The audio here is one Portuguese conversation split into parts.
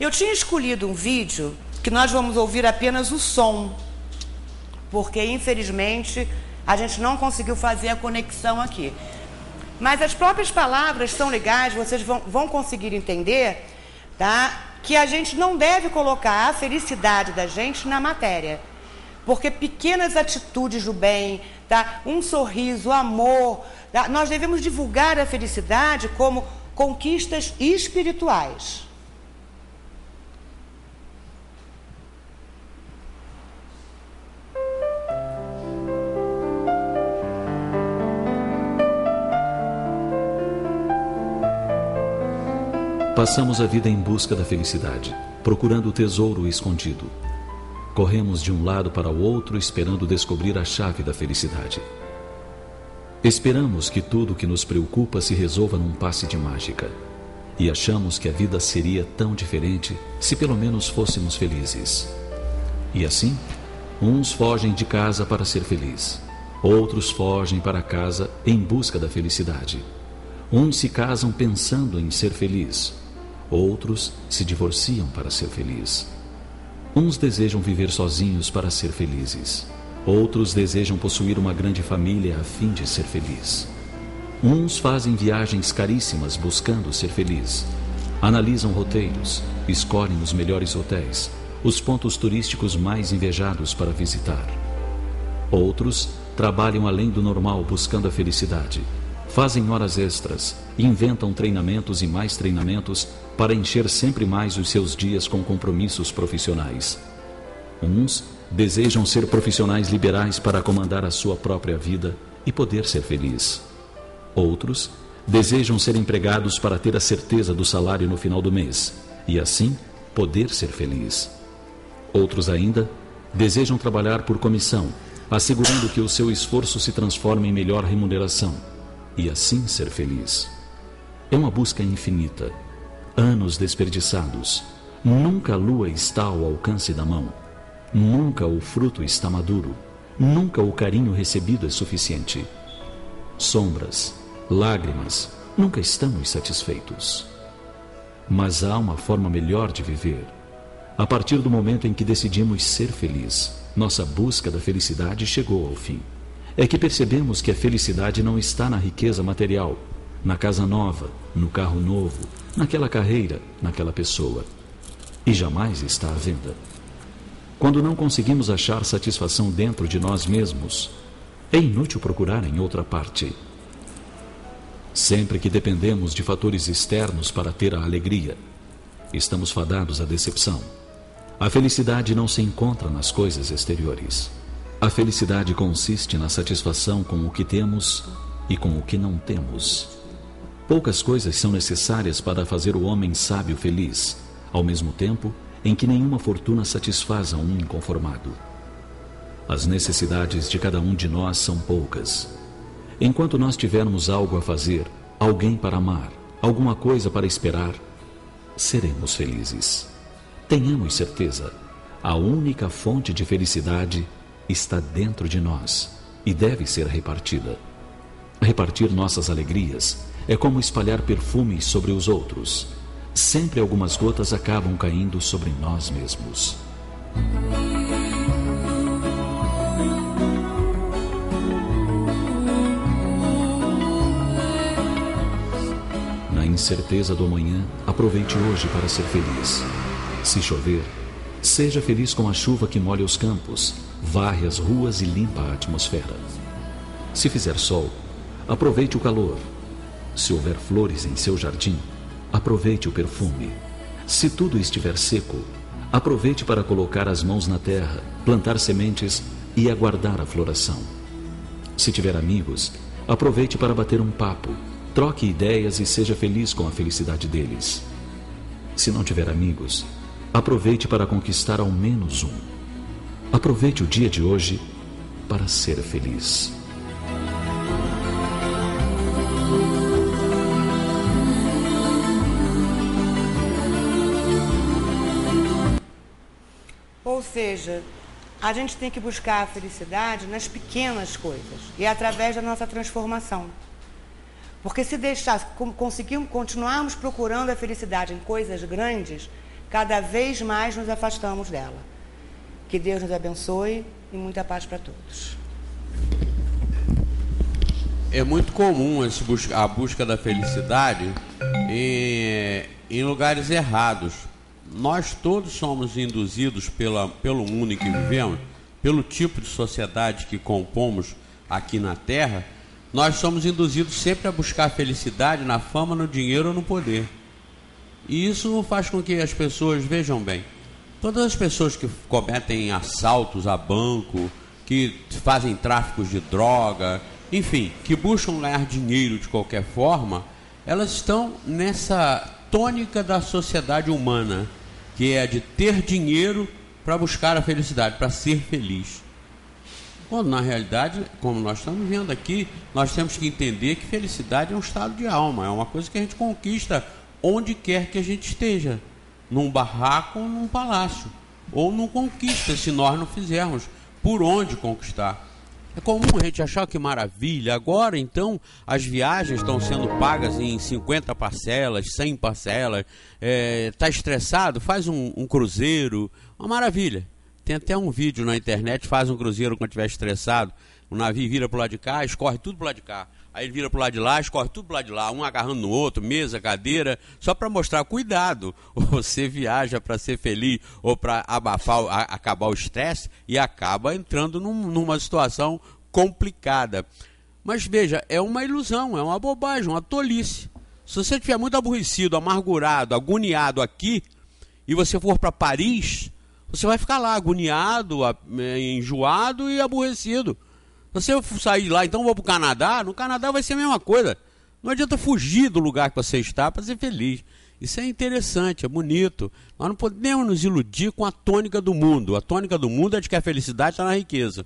Eu tinha escolhido um vídeo que nós vamos ouvir apenas o som, porque infelizmente a gente não conseguiu fazer a conexão aqui. Mas as próprias palavras são legais, vocês vão conseguir entender, tá? Que a gente não deve colocar a felicidade da gente na matéria. Porque pequenas atitudes do bem, tá? Um sorriso, amor, tá? Nós devemos divulgar a felicidade como conquistas espirituais. Passamos a vida em busca da felicidade, procurando o tesouro escondido. Corremos de um lado para o outro esperando descobrir a chave da felicidade. Esperamos que tudo o que nos preocupa se resolva num passe de mágica. E achamos que a vida seria tão diferente se pelo menos fôssemos felizes. E assim, uns fogem de casa para ser feliz. Outros fogem para casa em busca da felicidade. Uns se casam pensando em ser feliz. Outros se divorciam para ser feliz. Uns desejam viver sozinhos para ser felizes. Outros desejam possuir uma grande família a fim de ser feliz. Uns fazem viagens caríssimas buscando ser feliz. Analisam roteiros, escolhem os melhores hotéis, os pontos turísticos mais invejados para visitar. Outros trabalham além do normal buscando a felicidade. Fazem horas extras, inventam treinamentos e mais treinamentos para encher sempre mais os seus dias com compromissos profissionais. Uns desejam ser profissionais liberais para comandar a sua própria vida e poder ser feliz. Outros desejam ser empregados para ter a certeza do salário no final do mês e assim poder ser feliz. Outros ainda desejam trabalhar por comissão, assegurando que o seu esforço se transforme em melhor remuneração e assim ser feliz. É uma busca infinita, anos desperdiçados. Nunca a lua está ao alcance da mão. Nunca o fruto está maduro. Nunca o carinho recebido é suficiente. Sombras, lágrimas, nunca estamos satisfeitos. Mas há uma forma melhor de viver. A partir do momento em que decidimos ser feliz, nossa busca da felicidade chegou ao fim. É que percebemos que a felicidade não está na riqueza material, na casa nova, no carro novo, naquela carreira, naquela pessoa. E jamais está à venda. Quando não conseguimos achar satisfação dentro de nós mesmos, é inútil procurar em outra parte. Sempre que dependemos de fatores externos para ter a alegria, estamos fadados à decepção. A felicidade não se encontra nas coisas exteriores. A felicidade consiste na satisfação com o que temos e com o que não temos. Poucas coisas são necessárias para fazer o homem sábio feliz, ao mesmo tempo em que nenhuma fortuna satisfaz a um inconformado. As necessidades de cada um de nós são poucas. Enquanto nós tivermos algo a fazer, alguém para amar, alguma coisa para esperar, seremos felizes. Tenhamos certeza, a única fonte de felicidade está dentro de nós e deve ser repartida. Repartir nossas alegrias é como espalhar perfumes sobre os outros. Sempre algumas gotas acabam caindo sobre nós mesmos. Na incerteza do amanhã, aproveite hoje para ser feliz. Se chover, seja feliz com a chuva que molha os campos, varre as ruas e limpa a atmosfera. Se fizer sol, aproveite o calor. Se houver flores em seu jardim, aproveite o perfume. Se tudo estiver seco, aproveite para colocar as mãos na terra, plantar sementes e aguardar a floração. Se tiver amigos, aproveite para bater um papo, troque ideias e seja feliz com a felicidade deles. Se não tiver amigos, aproveite para conquistar ao menos um. Aproveite o dia de hoje para ser feliz. Ou seja, a gente tem que buscar a felicidade nas pequenas coisas e através da nossa transformação. Porque se continuarmos procurando a felicidade em coisas grandes, cada vez mais nos afastamos dela. Que Deus nos abençoe e muita paz para todos. É muito comum a busca da felicidade em lugares errados. Nós todos somos induzidos pelo mundo em que vivemos, pelo tipo de sociedade que compomos aqui na Terra. Nós somos induzidos sempre a buscar a felicidade na fama, no dinheiro ou no poder. E isso faz com que as pessoas, vejam bem, todas as pessoas que cometem assaltos a banco, que fazem tráficos de droga, enfim, que buscam ganhar dinheiro de qualquer forma, elas estão nessa tônica da sociedade humana, que é de ter dinheiro para buscar a felicidade, para ser feliz. Quando, na realidade, como nós estamos vendo aqui, nós temos que entender que felicidade é um estado de alma, é uma coisa que a gente conquista onde quer que a gente esteja, num barraco ou num palácio, ou não conquista se nós não fizermos por onde conquistar. É comum a gente achar que maravilha, agora então as viagens estão sendo pagas em 50 parcelas, 100 parcelas, está estressado, faz um cruzeiro, uma maravilha. Tem até um vídeo na internet, faz um cruzeiro quando estiver estressado, o navio vira para o lado de cá, escorre tudo para o lado de cá. Aí ele vira para o lado de lá, escorre tudo para o lado de lá, um agarrando no outro, mesa, cadeira, só para mostrar cuidado. Você viaja para ser feliz ou para acabar o estresse e acaba entrando numa situação complicada. Mas veja, é uma ilusão, é uma bobagem, uma tolice. Se você estiver muito aborrecido, amargurado, agoniado aqui, e você for para Paris, você vai ficar lá agoniado, enjoado e aborrecido. Se eu sair de lá, então vou para o Canadá, no Canadá vai ser a mesma coisa. Não adianta fugir do lugar que você está para ser feliz. Isso é interessante, é bonito. Nós não podemos nos iludir com a tônica do mundo. A tônica do mundo é de que a felicidade está na riqueza.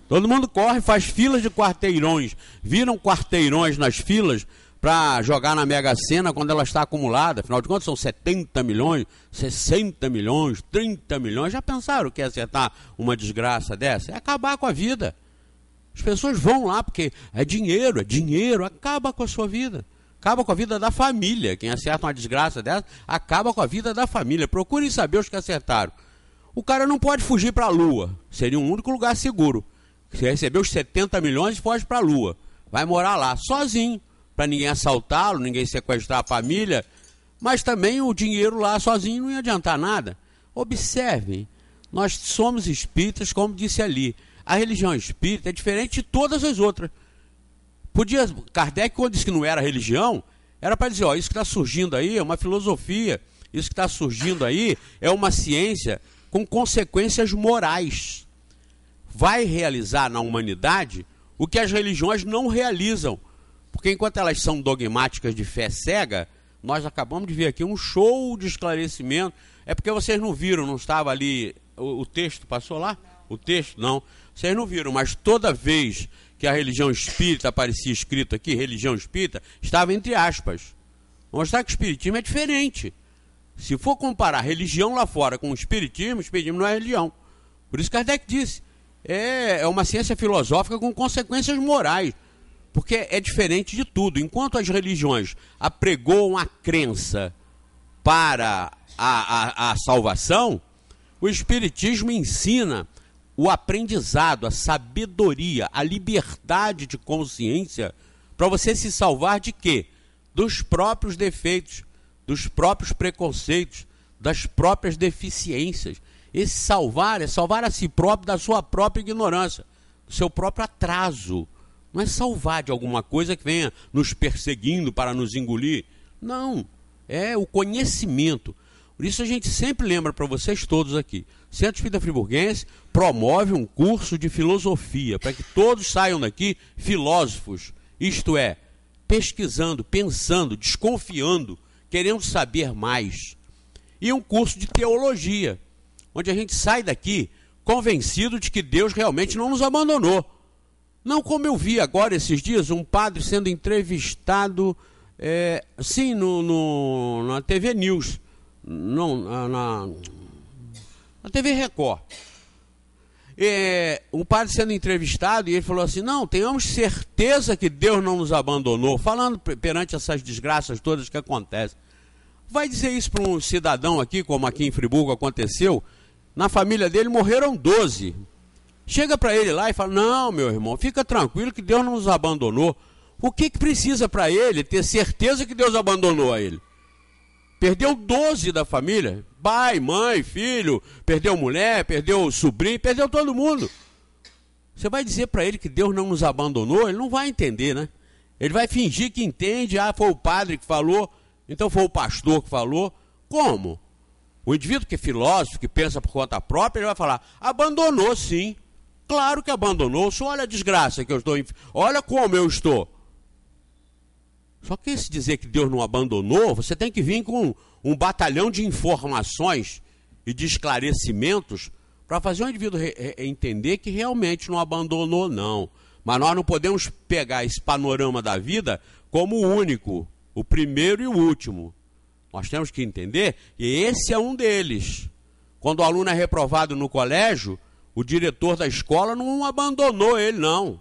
Todo mundo corre, faz filas de quarteirões, viram quarteirões nas filas para jogar na Mega Sena quando ela está acumulada. Afinal de contas são 70 milhões, 60 milhões, 30 milhões. Já pensaram que é acertar uma desgraça dessa? É acabar com a vida. As pessoas vão lá porque é dinheiro, acaba com a sua vida. Acaba com a vida da família. Quem acerta uma desgraça dessa, acaba com a vida da família. Procurem saber os que acertaram. O cara não pode fugir para a Lua. Seria um único lugar seguro. Você recebeu os 70 milhões e foge para a Lua. Vai morar lá, sozinho. Para ninguém assaltá-lo, ninguém sequestrar a família. Mas também o dinheiro lá sozinho não ia adiantar nada. Observem, nós somos espíritas, como disse ali. A religião espírita é diferente de todas as outras. Kardec, quando disse que não era religião, era para dizer, ó, isso que está surgindo aí é uma filosofia, isso que está surgindo aí é uma ciência com consequências morais. Vai realizar na humanidade o que as religiões não realizam. Porque enquanto elas são dogmáticas de fé cega, nós acabamos de ver aqui um show de esclarecimento. É porque vocês não viram, não estava ali, o texto passou lá? O texto, não. Vocês não viram, mas toda vez que a religião espírita aparecia escrito aqui, religião espírita, estava entre aspas. Vamos mostrar que o espiritismo é diferente. Se for comparar religião lá fora com o espiritismo não é religião. Por isso Kardec disse, é uma ciência filosófica com consequências morais. Porque é diferente de tudo. Enquanto as religiões apregoam a crença para a salvação, o espiritismo ensina o aprendizado, a sabedoria, a liberdade de consciência para você se salvar de quê? Dos próprios defeitos, dos próprios preconceitos, das próprias deficiências. Esse salvar é salvar a si próprio da sua própria ignorância, do seu próprio atraso. Não é salvar de alguma coisa que venha nos perseguindo para nos engolir. Não, é o conhecimento. Por isso a gente sempre lembra para vocês todos aqui, Centro Espírita Friburguense promove um curso de filosofia, para que todos saiam daqui filósofos, isto é, pesquisando, pensando, desconfiando, querendo saber mais. E um curso de teologia, onde a gente sai daqui convencido de que Deus realmente não nos abandonou. Não como eu vi agora esses dias, um padre sendo entrevistado, sim, na TV News, não, na TV Record. Um padre sendo entrevistado e ele falou assim, não, tenhamos certeza que Deus não nos abandonou, falando perante essas desgraças todas que acontecem. vai dizer isso para um cidadão aqui, como aqui em Friburgo aconteceu? Na família dele morreram 12. Chega para ele lá e fala: não, meu irmão, fica tranquilo que Deus não nos abandonou. O que precisa para ele ter certeza que Deus abandonou a ele? Perdeu 12 da família, pai, mãe, filho, perdeu mulher, perdeu sobrinho, perdeu todo mundo. Você vai dizer para ele que Deus não nos abandonou? Ele não vai entender, né? Ele vai fingir que entende. Foi o padre que falou, então foi o pastor que falou. Como? O indivíduo que é filósofo, que pensa por conta própria, ele vai falar: abandonou sim, claro que abandonou. Só olha a desgraça que eu estou, olha como eu estou. Só que se dizer que Deus não abandonou, você tem que vir com um batalhão de informações e de esclarecimentos para fazer o indivíduo entender que realmente não abandonou, não. Mas nós não podemos pegar esse panorama da vida como o único, o primeiro e o último. Nós temos que entender que esse é um deles. Quando o aluno é reprovado no colégio, o diretor da escola não abandonou ele, não.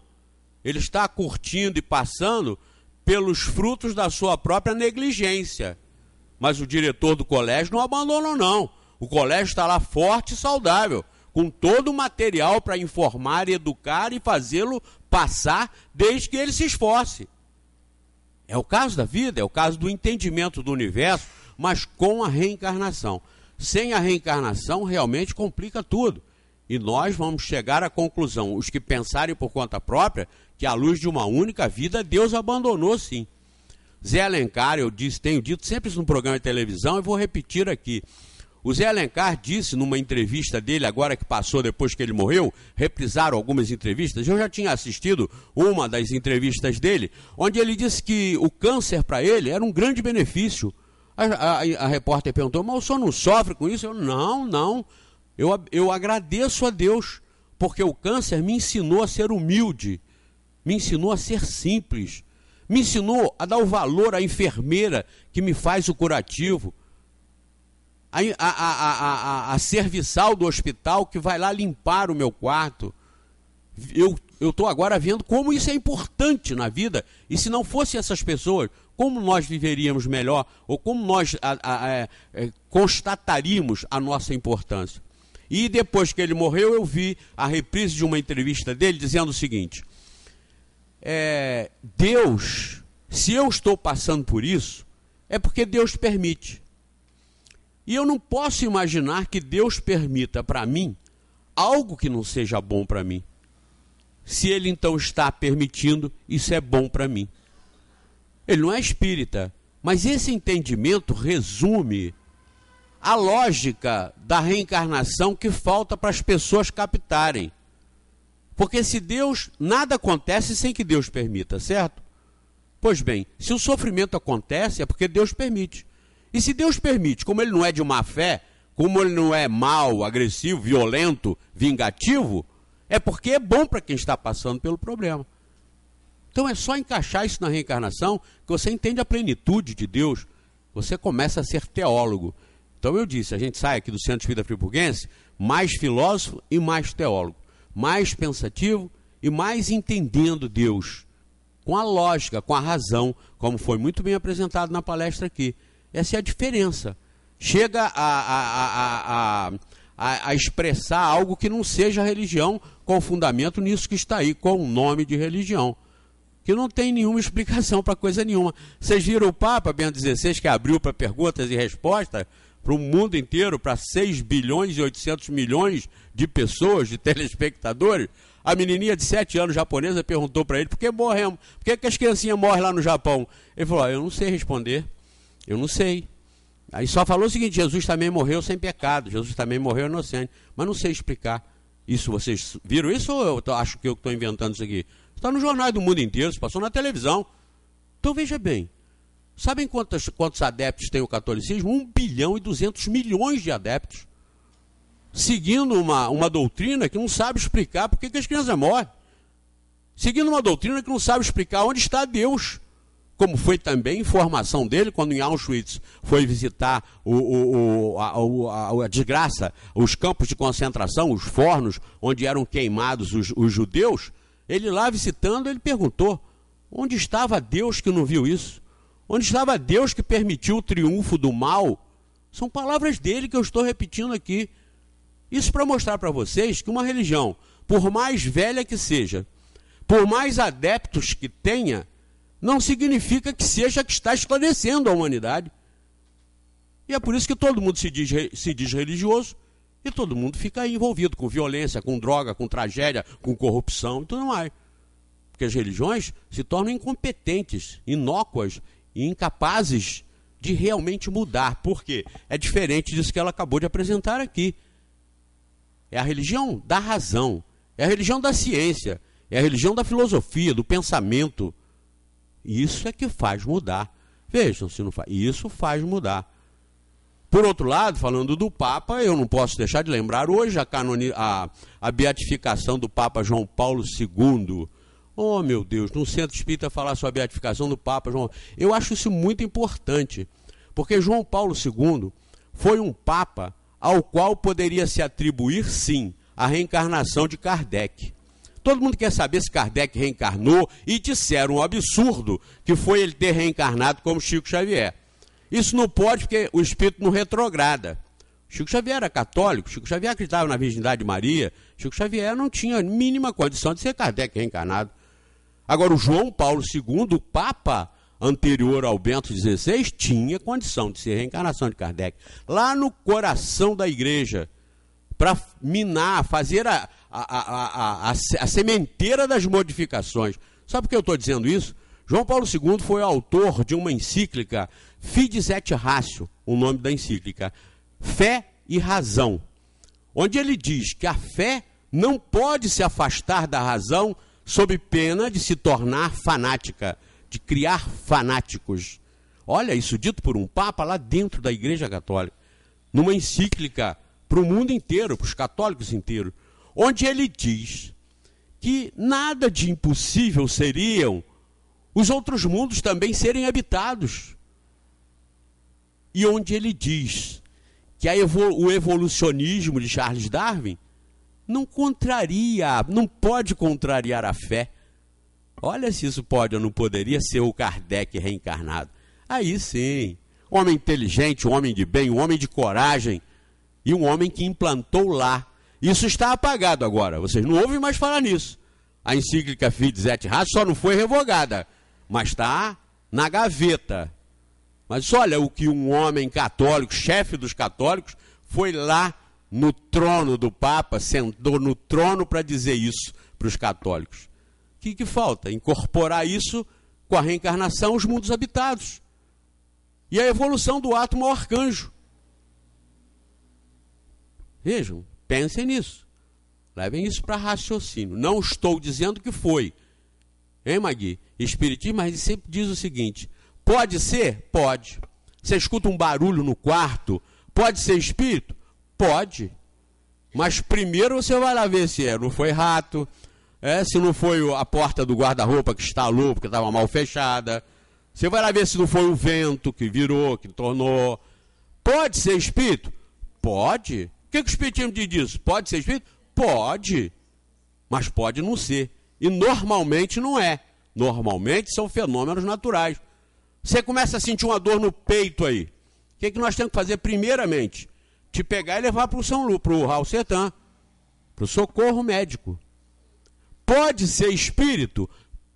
Ele está curtindo e passando pelos frutos da sua própria negligência. Mas o diretor do colégio não abandonou, não. O colégio está lá forte e saudável, com todo o material para informar, educar e fazê-lo passar desde que ele se esforce. É o caso da vida, é o caso do entendimento do universo, mas com a reencarnação. Sem a reencarnação, realmente complica tudo. E nós vamos chegar à conclusão, os que pensarem por conta própria, que à luz de uma única vida, Deus abandonou sim. Zé Alencar, tenho dito sempre isso no programa de televisão e vou repetir aqui. O Zé Alencar disse numa entrevista dele, agora que passou depois que ele morreu, reprisaram algumas entrevistas, eu já tinha assistido uma das entrevistas dele, onde ele disse que o câncer para ele era um grande benefício. A repórter perguntou: mas o senhor não sofre com isso? Não. Eu agradeço a Deus, porque o câncer me ensinou a ser humilde, me ensinou a ser simples, me ensinou a dar o valor à enfermeira que me faz o curativo, a serviçal do hospital que vai lá limpar o meu quarto. Eu estou agora vendo como isso é importante na vida, e se não fossem essas pessoas, como nós viveríamos melhor, ou como nós constataríamos a nossa importância. E depois que ele morreu, eu vi a reprise de uma entrevista dele dizendo o seguinte: Deus, se eu estou passando por isso, é porque Deus permite. E eu não posso imaginar que Deus permita para mim algo que não seja bom para mim. Se ele então está permitindo, isso é bom para mim. Ele não é espírita, mas esse entendimento resume a lógica da reencarnação que falta para as pessoas captarem. Porque se Deus, nada acontece sem que Deus permita, certo? Pois bem, se o sofrimento acontece é porque Deus permite. E se Deus permite, como ele não é de má fé, como ele não é mau, agressivo, violento, vingativo, é porque é bom para quem está passando pelo problema. Então é só encaixar isso na reencarnação que você entende a plenitude de Deus, você começa a ser teólogo. Então eu disse, a gente sai aqui do Centro Espírita Friburguense mais filósofo e mais teólogo, mais pensativo e mais entendendo Deus, com a lógica, com a razão, como foi muito bem apresentado na palestra aqui. Essa é a diferença. Chega a expressar algo que não seja religião, com fundamento nisso que está aí, com o nome de religião, que não tem nenhuma explicação para coisa nenhuma. Vocês viram o Papa Bento XVI, que abriu para perguntas e respostas para o mundo inteiro, para 6 bilhões e 800 milhões de pessoas, de telespectadores? A menininha de 7 anos japonesa perguntou para ele: por que morremos? Por que as criancinhas morrem lá no Japão? Ele falou: eu não sei responder, eu não sei. Aí só falou o seguinte: Jesus também morreu sem pecado, Jesus também morreu inocente, mas não sei explicar. Isso, vocês viram isso ou eu acho que eu estou inventando isso aqui? Está nos jornais do mundo inteiro, se passou na televisão. Então veja bem, sabem quantos adeptos tem o catolicismo? 1 bilhão e 200 milhões de adeptos, seguindo uma doutrina que não sabe explicar por que as crianças morrem, seguindo uma doutrina que não sabe explicar onde está Deus, como foi também informação dele quando em Auschwitz foi visitar a desgraça, os campos de concentração, os fornos onde eram queimados os judeus. Ele lá visitando, ele perguntou: onde estava Deus que não viu isso? Onde estava Deus que permitiu o triunfo do mal? São palavras dele que eu estou repetindo aqui. Isso para mostrar para vocês que uma religião, por mais velha que seja, por mais adeptos que tenha, não significa que seja que está esclarecendo a humanidade. E é por isso que todo mundo se diz religioso e todo mundo fica envolvido com violência, com droga, com tragédia, com corrupção e tudo mais. Porque as religiões se tornam incompetentes, inócuas e incapazes de realmente mudar. Por quê? É diferente disso que ela acabou de apresentar aqui. É a religião da razão, é a religião da ciência, é a religião da filosofia, do pensamento. Isso é que faz mudar. Vejam se não faz. Isso faz mudar. Por outro lado, falando do Papa, eu não posso deixar de lembrar hoje a beatificação do Papa João Paulo II. Oh, meu Deus, no Centro Espírita falar sobre a beatificação do Papa João... Eu acho isso muito importante, porque João Paulo II foi um Papa ao qual poderia se atribuir, sim, a reencarnação de Kardec. Todo mundo quer saber se Kardec reencarnou e disseram um absurdo que foi ele ter reencarnado como Chico Xavier. Isso não pode porque o espírito não retrograda. Chico Xavier era católico, Chico Xavier acreditava na virgindade de Maria, Chico Xavier não tinha a mínima condição de ser Kardec reencarnado. Agora, o João Paulo II, o Papa anterior ao Bento XVI, tinha condição de ser reencarnação de Kardec. Lá no coração da igreja, para minar, fazer a sementeira das modificações. Sabe por que eu estou dizendo isso? João Paulo II foi autor de uma encíclica, Fides et Ratio, o nome da encíclica, Fé e Razão, onde ele diz que a fé não pode se afastar da razão sob pena de se tornar fanática, de criar fanáticos. Olha, isso dito por um Papa lá dentro da Igreja Católica, numa encíclica para o mundo inteiro, para os católicos inteiros, onde ele diz que nada de impossível seriam os outros mundos também serem habitados. E onde ele diz que o evolucionismo de Charles Darwin não pode contrariar a fé. Olha se isso pode ou não poderia ser o Kardec reencarnado. Aí sim, homem inteligente, um homem de bem, um homem de coragem e um homem que implantou lá. Isso está apagado agora, vocês não ouvem mais falar nisso. A encíclica Fides et Ratio só não foi revogada, mas está na gaveta. Mas olha o que um homem católico, chefe dos católicos, foi lá no trono do Papa, sentou no trono para dizer isso para os católicos. O que falta? Incorporar isso com a reencarnação aos mundos habitados. E a evolução do átomo ao arcanjo. Vejam, pensem nisso. Levem isso para raciocínio. Não estou dizendo que foi. Hein, Magui? Espiritismo, mas ele sempre diz o seguinte: pode ser? Pode. Você escuta um barulho no quarto, pode ser espírito? Pode. Mas primeiro você vai lá ver se não foi rato, se não foi a porta do guarda-roupa que estalou porque estava mal fechada. Você vai lá ver se não foi o vento que virou, que tornou. Pode ser espírito? Pode. O que o espiritismo diz disso? Pode ser espírito? Pode. Mas pode não ser. E normalmente não é. Normalmente são fenômenos naturais. Você começa a sentir uma dor no peito aí. O que nós temos que fazer primeiramente? Te pegar e levar para o São Lu, para o Raul Sertã, para o socorro médico. Pode ser espírito?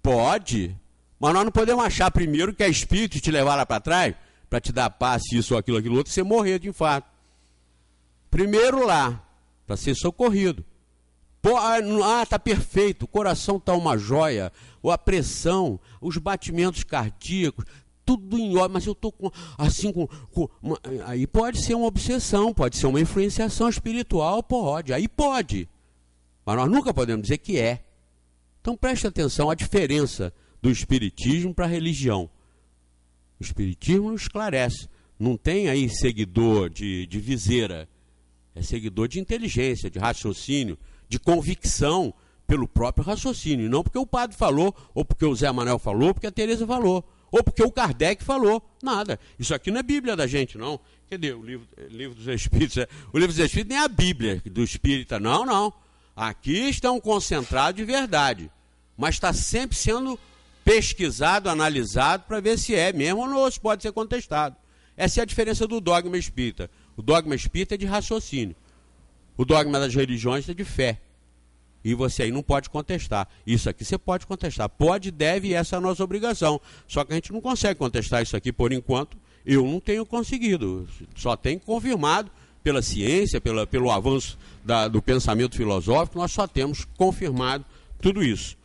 Pode. Mas nós não podemos achar primeiro que é espírito e te levar lá para trás, para te dar passe, isso, aquilo, outro, e você morrer de infarto. Primeiro lá, para ser socorrido. Está perfeito, o coração está uma joia, a pressão, os batimentos cardíacos, tudo em ordem, mas eu estou aí pode ser uma obsessão, pode ser uma influenciação espiritual, pode, aí pode. Mas nós nunca podemos dizer que é. Então preste atenção à diferença do espiritismo para a religião. O espiritismo não esclarece, não tem aí seguidor de viseira, é seguidor de inteligência, de raciocínio, de convicção pelo próprio raciocínio, não porque o padre falou, ou porque o Zé Manuel falou, ou porque a Teresa falou, ou porque o Kardec falou, nada. Isso aqui não é Bíblia da gente, não. Cadê o livro dos Espíritos? O livro dos Espíritos nem é a Bíblia do Espírita, não. Aqui está um concentrado de verdade, mas está sempre sendo pesquisado, analisado, para ver se é mesmo ou não, ou se pode ser contestado. Essa é a diferença do dogma espírita. O dogma espírita é de raciocínio. O dogma das religiões é de fé. E você aí não pode contestar. Isso aqui você pode contestar. Pode, deve, e essa é a nossa obrigação. Só que a gente não consegue contestar isso aqui por enquanto. Eu não tenho conseguido. Só tenho confirmado pela ciência, pelo avanço do pensamento filosófico, nós só temos confirmado tudo isso.